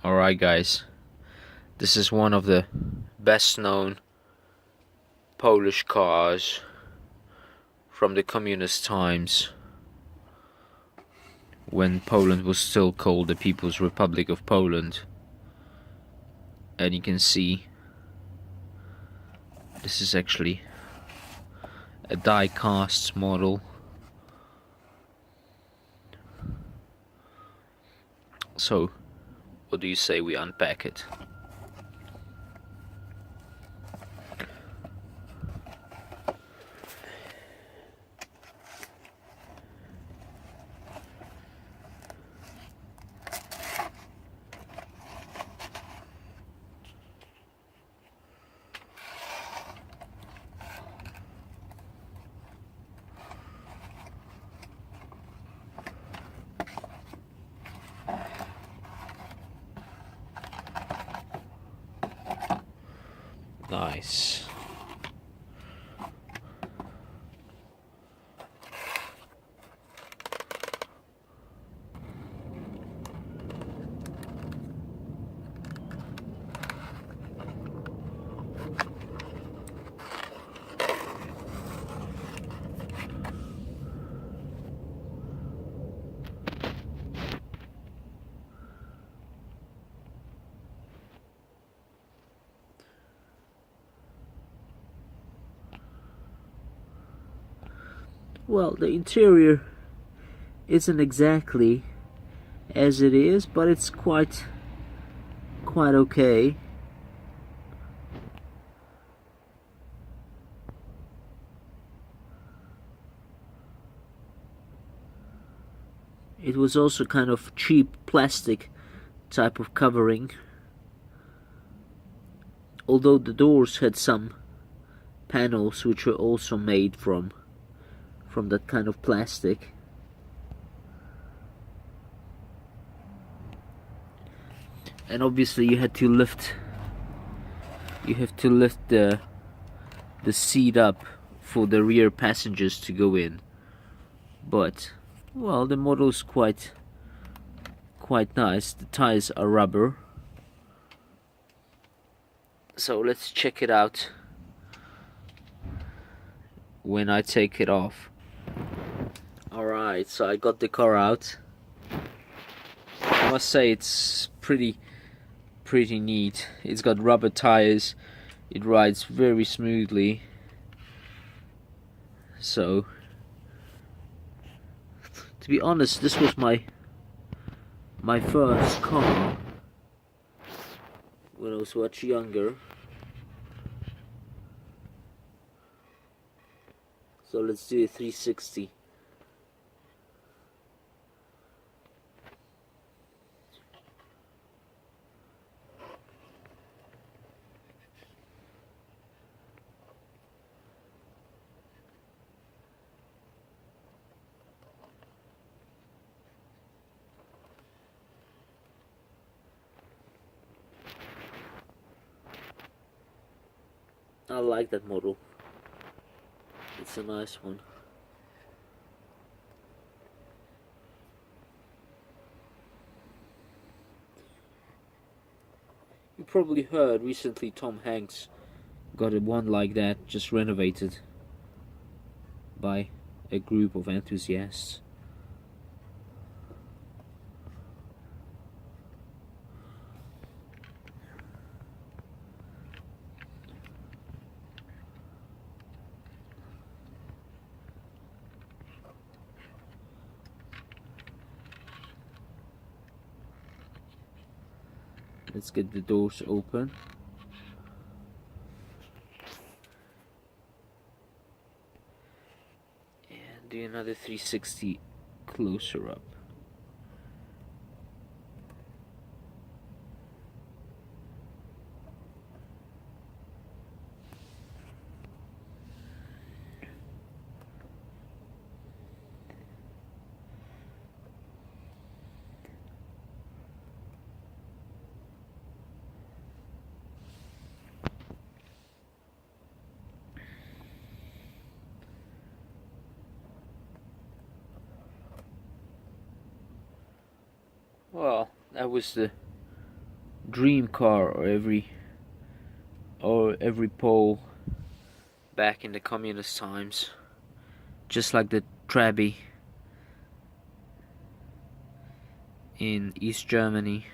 Alright, guys, this is one of the best known Polish cars from the communist times, when Poland was still called the People's Republic of Poland. And you can see this is actually a die-cast model. So, what do you say we unpack it? Nice. Well, the interior isn't exactly as it is, but it's quite okay. It was also kind of cheap plastic type of covering, although the doors had some panels which were also made from that kind of plastic. And obviously you have to lift the seat up for the rear passengers to go in. But well, the model is quite nice. The tires are rubber. So let's check it out when I take it off. Alright, so I got the car out. I must say it's pretty neat. It's got rubber tires. It rides very smoothly. So, to be honest, this was my first car when I was much younger. So let's do a 360. I like that model. It's a nice one. You probably heard recently Tom Hanks got a one like that, just renovated by a group of enthusiasts. Let's get the doors open. And do another 360 closer up. Well, that was the dream car or every Pole back in the communist times, just like the Trabi in East Germany.